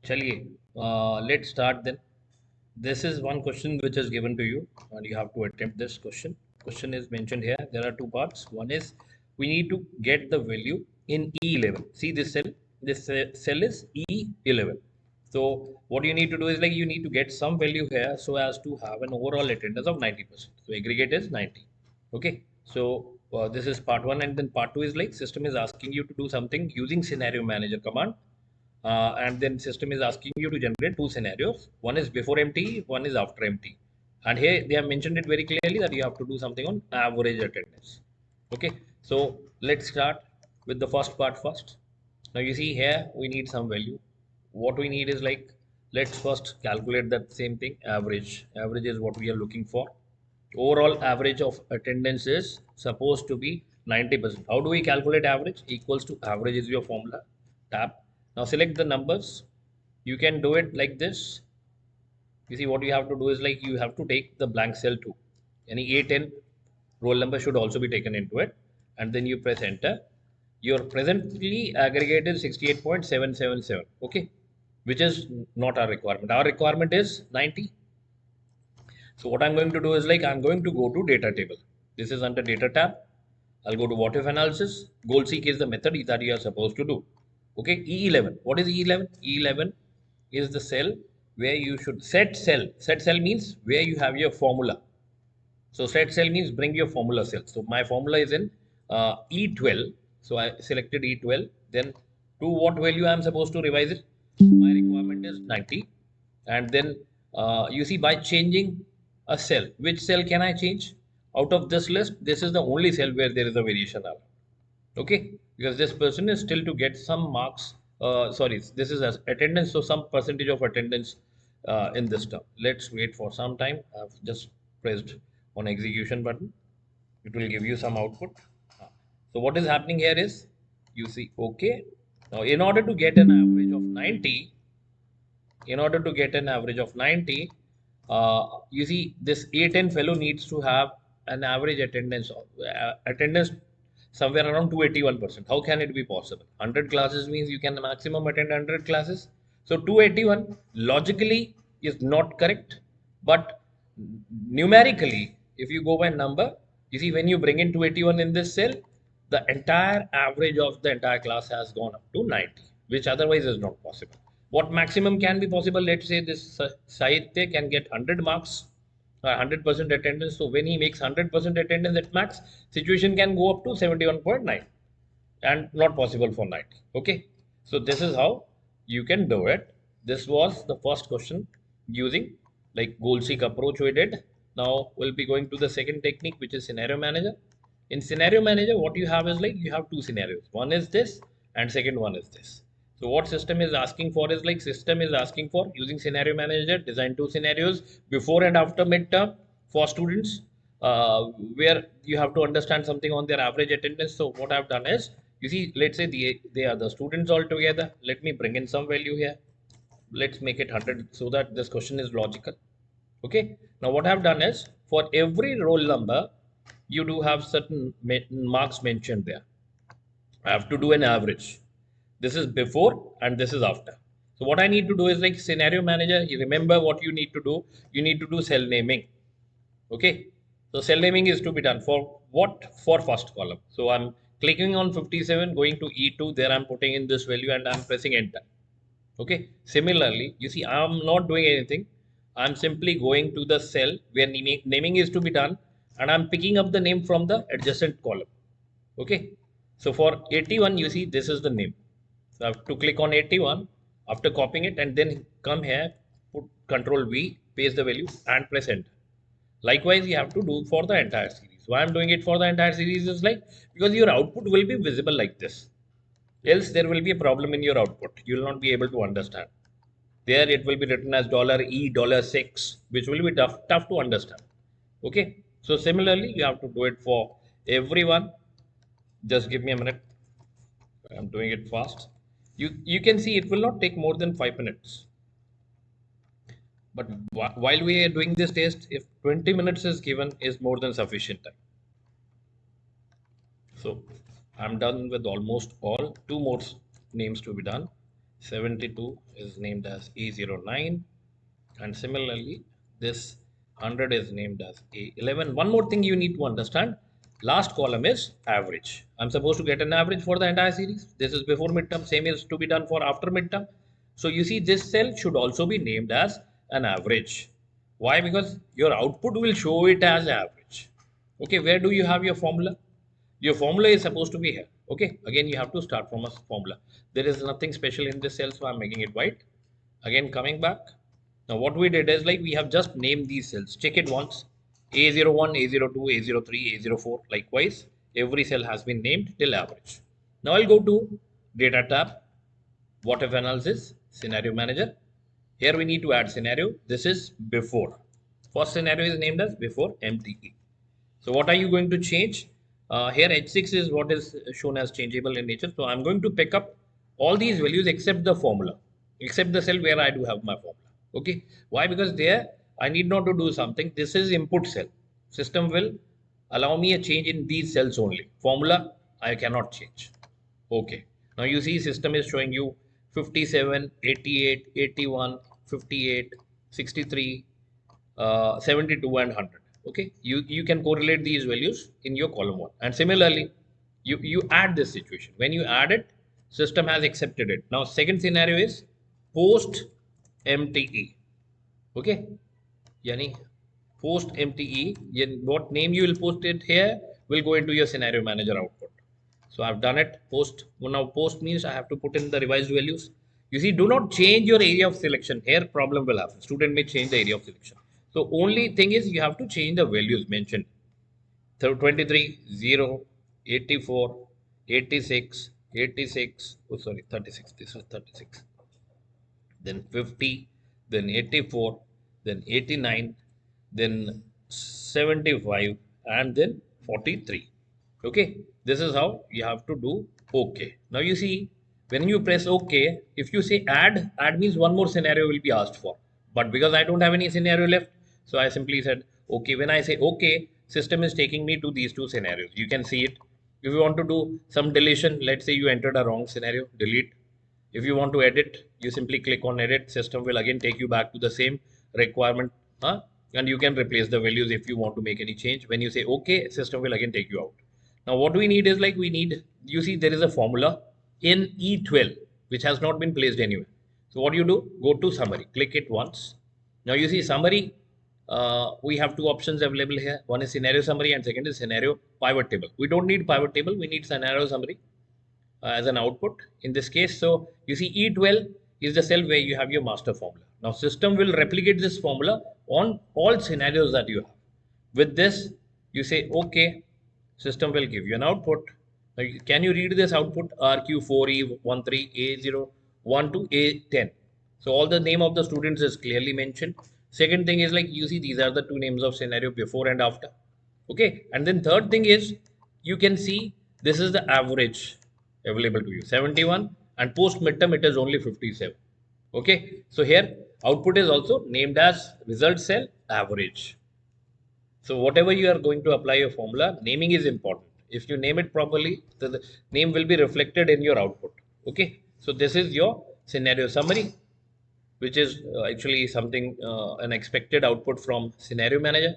Chaliye, let's start then. This is one question which is given to you, and you have to attempt this question. Question is mentioned here. There are two parts. One is we need to get the value in E11. See this cell. This cell is E11. So what you need to do is like you need to get some value here so as to have an overall attendance of 90%. So aggregate is 90. Okay. So this is part one, and then part two is like system is asking you to do something using scenario manager command, and then system is asking you to generate two scenarios. One is before MT, one is after MT. And here they have mentioned it very clearly that you have to do something on average attendance. Okay, so let's start with the first part first. Now you see here we need some value. What we need is like, let's first calculate that same thing, average. Average is what we are looking for. Overall average of attendance is supposed to be 90%. How do we calculate average? Equals to average is your formula. Tab. Now select the numbers. You can do it like this. You see what you have to do is like you have to take the blank cell too. Any A10 roll number should also be taken into it, and then you press enter. Your presently aggregate is 68.777. Okay, which is not our requirement. Our requirement is 90. So what I'm going to do is like I'm going to go to data table. This is under data tab. I'll go to what if analysis. Goal seek is the method that you are supposed to do. Okay, E11. What is E11? E11 is the cell where you should set cell. Set cell means where you have your formula. So set cell means bring your formula cell. So my formula is in E12. So I selected E12. Then to what value I am supposed to revise it? My requirement is 90. And then you see by changing a cell, which cell can I change? Out of this list, this is the only cell where there is a variation allowed. Okay, because this person is still to get some marks. Sorry, this is as attendance, so some percentage of attendance in this term. Let's wait for some time. I've just pressed on execution button. It will give you some output. So what is happening here is you see, okay, now in order to get an average of 90, in order to get an average of 90, you see this A10 fellow needs to have an average attendance of attendance somewhere around 281%. How can it be possible? 100 classes means you can maximum attend 100 classes. So 281 logically is not correct, but numerically, if you go by number, you see when you bring in 281 in this cell, the entire average of the entire class has gone up to 90, which otherwise is not possible. What maximum can be possible? Let's say this Sahitya can get 100 marks, 100% attendance. So when he makes 100% attendance at max, situation can go up to 71.9 and not possible for 90. Okay. So this is how you can do it. This was the first question using like goal seek approach we did. Now we'll be going to the second technique, which is scenario manager. In scenario manager, what you have is like you have two scenarios. One is this and second one is this. So what system is asking for is like system is asking for using scenario manager, design two scenarios before and after midterm for students, where you have to understand something on their average attendance. So what I've done is, you see, let's say they are the students all together. Let me bring in some value here. Let's make it 100 so that this question is logical. Okay. Now what I've done is for every roll number, you do have certain marks mentioned there. I have to do an average. This is before and this is after. So what I need to do is like scenario manager, you remember what you need to do. You need to do cell naming. Okay. So cell naming is to be done for what? For first column. So I'm clicking on 57, going to E2, there I'm putting in this value and I'm pressing enter. Okay. Similarly, you see, I'm not doing anything. I'm simply going to the cell where naming is to be done, and I'm picking up the name from the adjacent column. Okay. So for 81, you see, this is the name. So I have to click on 81 after copying it and then come here, put Control V, paste the value and press enter. Likewise, you have to do for the entire series. Why I'm doing it for the entire series is like, because your output will be visible like this. Else there will be a problem in your output. You will not be able to understand. There it will be written as $E $6, which will be tough to understand. Okay. So similarly, you have to do it for everyone. Just give me a minute. I'm doing it fast. You can see it will not take more than 5 minutes. But while we are doing this test, if 20 minutes is given, is more than sufficient time. So I'm done with almost all. Two more names to be done. 72 is named as A09, and similarly this 100 is named as A11. One more thing you need to understand, last column is average. I'm supposed to get an average for the entire series. This is before midterm, same is to be done for after midterm. So you see this cell should also be named as an average. Why? Because your output will show it as average. Okay, where do you have your formula? Your formula is supposed to be here. Okay, again you have to start from a formula. There is nothing special in this cell, so I'm making it white. Again, coming back. Now what we did is like we have just named these cells. Check it once. A01, A02, A03, A04. Likewise, every cell has been named till average. Now I'll go to data tab, what if analysis, scenario manager. Here we need to add scenario. This is before. First scenario is named as before MTE. So what are you going to change? Here H6 is what is shown as changeable in nature. So I'm going to pick up all these values except the formula, except the cell where I do have my formula. Okay. Why? Because there I need not to do something. This is input cell. System will allow me a change in these cells only. Formula I cannot change. Okay. Now you see system is showing you 57, 88, 81, 58, 63, 72 and 100. Okay, you can correlate these values in your column 1, and similarly you add this situation. When you add it, system has accepted it. Now second scenario is post MTE. Okay, yani post MTE, what name you will post it here will go into your scenario manager output. So I've done it post. Now post means I have to put in the revised values. You see, do not change your area of selection. Here problem will happen. Student may change the area of selection. So only thing is you have to change the values mentioned. So 23, 0, 84, 86, 86, oh sorry, 36, this was 36. Then 50, then 84, then 89, then 75, and then 43. Okay, this is how you have to do. Okay, now you see, when you press OK, if you say add means one more scenario will be asked for. But because I don't have any scenario left, so I simply said OK. When I say OK, system is taking me to these two scenarios. You can see it. If you want to do some deletion, let's say you entered a wrong scenario, delete. If you want to edit, you simply click on edit. System will again take you back to the same requirement, and you can replace the values if you want to make any change. When you say OK, system will again take you out. Now what we need is like you see there is a formula in E12 which has not been placed anywhere. So what you do, go to summary, click it once. Now you see summary, we have two options available here. One is scenario summary and second is scenario pivot table. We don't need pivot table, we need scenario summary as an output in this case. So you see E12 is the cell where you have your master formula. Now system will replicate this formula on all scenarios that you have. With this, you say OK, system will give you an output. Now, can you read this output? RQ4E13A012A10. So all the name of the students is clearly mentioned. Second thing is like you see these are the two names of scenario before and after. Okay, and then third thing is you can see this is the average available to you 71, and post midterm it is only 57. Okay, so here output is also named as result cell average. So whatever you are going to apply your formula, naming is important. If you name it properly, the name will be reflected in your output. Okay, so this is your scenario summary, which is actually something an expected output from scenario manager.